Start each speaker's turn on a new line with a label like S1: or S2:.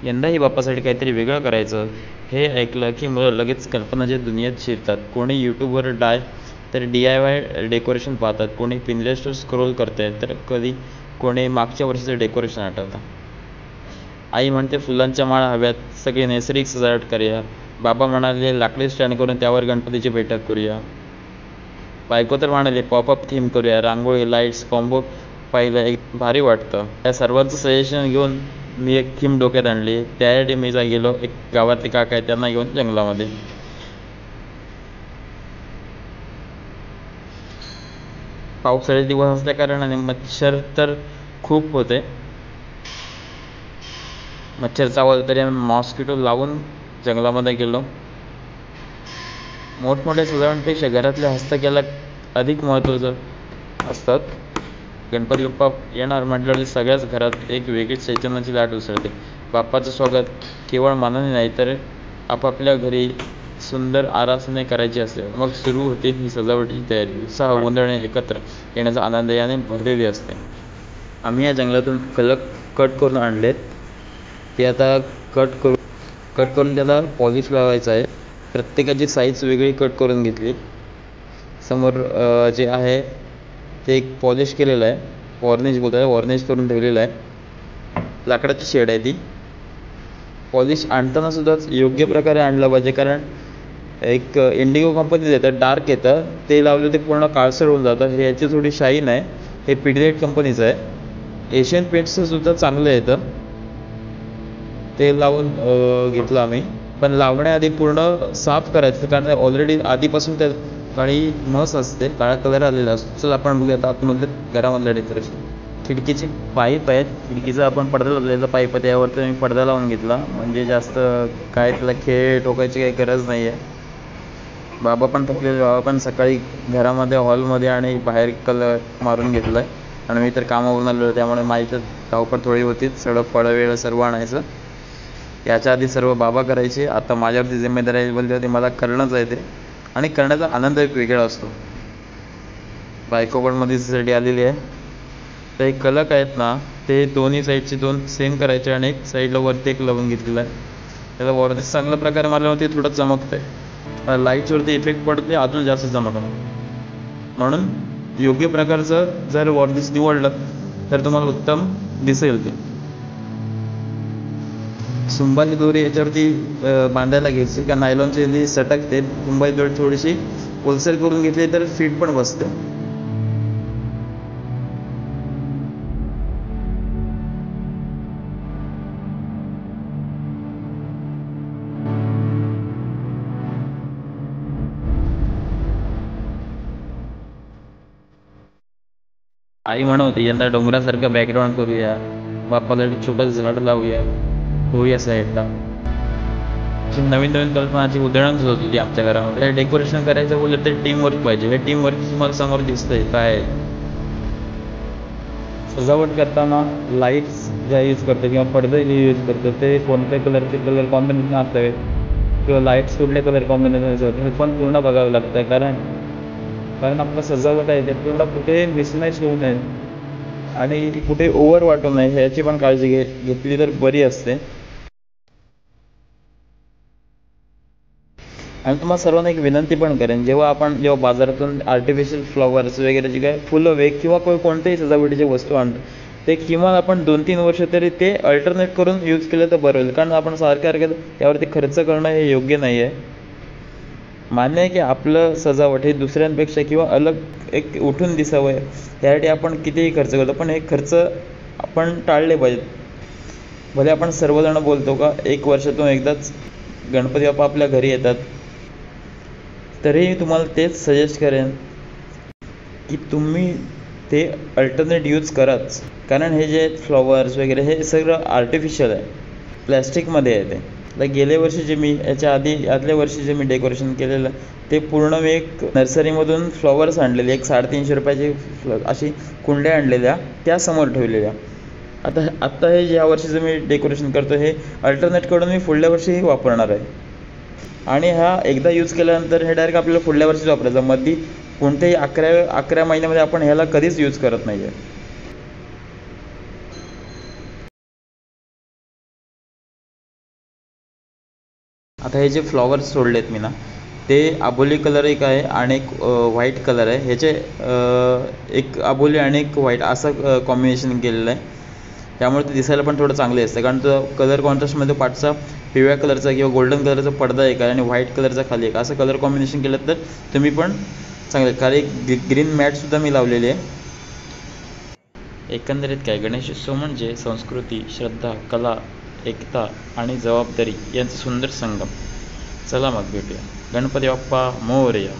S1: यंदाही बाप्पासाठी काहीतरी वेगळं करायचं हे ऐकलं की मुलं लगेच कल्पनाच्या दुनियेत शिरतात. कोणी यूट्यूबवर तर DIY डेकोरेशन पाहतात, कोणी पिनलेस्टवर स्क्रोल करतंय, तर कधी कोणी मागच्या वर्षीचं डेकोरेशन आठवतं. आई म्हणते फुलांच्या माळा हव्यात, सगळी नैसर्गिक सजावट करूया. बाबा म्हणाले लाकडी स्टँड करून त्यावर गणपतीची बैठक करूया. बायको तर म्हणाले पॉपअप थीम करूया. रांगोळी, लाईट्स कॉम्बो पाहिलं एक भारी वाटतं. या सर्वांचं सजेशन घेऊन मी एक थीम डोक्यात आणली. त्यासाठी मी गेलो एक गावातले काका आहेत त्यांना घेऊन जंगलामध्ये. पावसाळे दिवस असल्या कारणाने मच्छर तर खूप होते. मच्छर चावलं तरी आम्ही मॉस्किटो लावून जंगलामध्ये गेलो. मोठमोठ्या सजावटीपेक्षा घरातल्या हस्तकला अधिक महत्त्वाचं असतात. गणपती बाप्पा येणार म्हटल्यावर सगळ्याच घरात एक वेगळीच चैतन्याची लाट उसळते. बाप्पाचं स्वागत केवळ मानाने नाही तर आपापल्या घरी सुंदर आरासने करायची असते. मग सुरू होते ही सजावटीची तयारी. उत्साह गोंधळाने एकत्र येण्याचा आनंद याने भरलेली असते. आम्ही या जंगलातून फलक कट करून आणलेत. ते आता कट करून त्याला पॉलिश लावायचं आहे. प्रत्येकाची साईज वेगळी कट करून घेतली. समोर जे आहे ते एक पॉलिश केलेलं आहे. वॉर्निश करून ठेवलेलं आहे. लाकडाची शेड आहे ती. पॉलिश आणताना सुद्धा योग्य प्रकारे आणलं पाहिजे, कारण एक इंडिगो कंपनीचं येतं, डार्क येतं, ते लावलं ते पूर्ण काळसर होऊन जातं. हे याची थोडी शाईन आहे. हे पिडिलाइट कंपनीचं आहे. एशियन पेंट्सचं सुद्धा चांगलं येतं, ते लावून घेतलं आम्ही. पण लावण्याआधी पूर्ण साफ करायचं, कारण ऑलरेडी आधीपासून त्या काळी मस असते, काळा कलर आलेला असतो. चल आपण बघूयात आतमधले घरामधलं डेकोरेशन. खिडकीची पाईप आहेत. खिडकीचा आपण पडदा लावलेला पाईप आहे, त्यावरती मी पडदा लावून घेतला, म्हणजे जास्त काय त्याला खेळ टोकायची काही गरज नाही आहे. बाबा पण थकलेले. बाबा पण सकाळी घरामध्ये हॉलमध्ये आणि बाहेर कलर मारून घेतला आहे. आणि मी तर कामावरून आलेलो, त्यामुळे माझी तर धावपळ थोडी होतीच. सगळं फळं सर्व आणायचं. याच्या आधी सर्व बाबा करायचे. आता माझ्यावरती जिम्मेदारी बोलली मला करणंच आहे ते, आणि करण्याचा आनंद एक वेगळा असतो. बायको पण मदतीसाठी आलेली आहे. तर एक कलक आहेत ना, ते दोन्ही साईडचे दोन सेम करायचे आणि एक साईडला वरती एक लावून घेतलेला आहे. त्याला वरती चांगल्या प्रकारे मारल्यावरती थोडं चमकतं आहे. लाईट्सवरती इफेक्ट पडते, अजून जास्त चमकतं. म्हणून योग्य प्रकारचं जर वॉर्निश निवडलं तर तुम्हाला उत्तम दिसेल. ते सुंबाची दोरी याच्यावरती बांधायला घ्यायची, का नायलॉनची जी सटकते, सुंबाची दोरी थोडीशी ओलसर करून घेतली तर फिट पण बसते. आई म्हणते यंदा डोंगरासारखं बॅकग्राऊंड करूया, बाप्पाला छोटंसं झाड लावूया, होऊया साईडला. नवीन नवीन कल्पनाची उधळण होती आमच्या घरामध्ये. डेकोरेशन करायचं बोललं तर टीमवर्क पाहिजे. हे टीमवर्क तुम्हाला समोर दिसतंय काय. सजावट करताना लाईट्स ज्या यूज करतो किंवा पडदे जे यूज करतो ते कोणत्या कलरचे कलर कॉम्बिनेशन असावे किंवा लाईट्स कुठल्या कलर कॉम्बिनेशन हे पण पूर्ण बघावं लागतं, कारण आपलं सजावट आहे ते पूर्ण कुठे मिसमॅच होऊ नये आणि कुठे ओव्हर वाटू नये याची पण काळजी घेतली तर बरी असते. आणि तुम्हाला सर्वांना एक विनंती पण करेन, जेव्हा बाजारातून आर्टिफिशियल फ्लॉवर्स वगैरे जे काय फुलं किंवा कोणत्याही सजावटीची वस्तू आणतो, ते किमान आपण 2-3 वर्ष तरी ते अल्टरनेट करून यूज केलं तर बरं होईल. कारण आपण सारखं त्यावरती खर्च करणं हे योग्य नाही आहे. मान्य आहे की आपलं सजावट हे दुसऱ्यांपेक्षा किंवा अलग एक उठून दिसावं यासाठी आपण कितीही खर्च करतो, पण हे खर्च आपण टाळले पाहिजेत. भले आपण सर्वजण बोलतो का 1 वर्षातून एकदाच गणपती बाप्पा आपल्या घरी येतात, तरीही तुम्हाला तेच सजेस्ट करेन की तुम्ही ते अल्टरनेट यूज कराच. कारण हे जे फ्लॉवर्स वगैरे हे सगळं आर्टिफिशियल आहे, प्लॅस्टिकमध्ये आहे. ते गेल्या वर्षी याच्या आदल्या वर्षी जे मी डेकोरेशन केलेलं ते पूर्ण मी एक नर्सरीमधून फ्लॉवर्स आणलेले, एक 350 रुपयाची अशी कुंड्या आणलेल्या, त्या समोर ठेवलेल्या. आत्ता हे ज्या वर्षीचं मी डेकोरेशन करतो हे अल्टरनेट करून मी पुढल्या वर्षीही वापरणार आहे. आणि हा एकदा यूज केल्यानंतर हे डायरेक्ट आपल्याला पुढल्या वर्षीच वापरायचं. मध्ये कोणत्याही 11 महिन्यामध्ये आपण ह्याला कधीच यूज करत नाही आहे. आता हे जे फ्लॉवर्स सोडलेत मी ना, ते अबोली कलर एक आहे आणि एक व्हाईट कलर आहे. ह्याचे एक अबोली आणि एक व्हाईट असं कॉम्बिनेशन केलेलं आहे. त्यामुळे ते दिसायला पण थोडं चांगले असतं, कारण तो कलर कॉन्ट्रास्टमध्ये पाठचा पिवळ्या कलरचा किंवा गोल्डन कलरचा पडदा एक आहे आणि व्हाईट कलरचा खाली एक, असं कलर कॉम्बिनेशन केलं तर तुम्ही पण चांगले. खाली एक ग्रीन मॅटसुद्धा मी लावलेली आहे. एकंदरीत काय, गणेशोत्सव म्हणजे संस्कृती, श्रद्धा, कला, एकता आणि जबाबदारी यांचा सुंदर संगम. चला मग भेटूया. गणपती बाप्पा मोरया.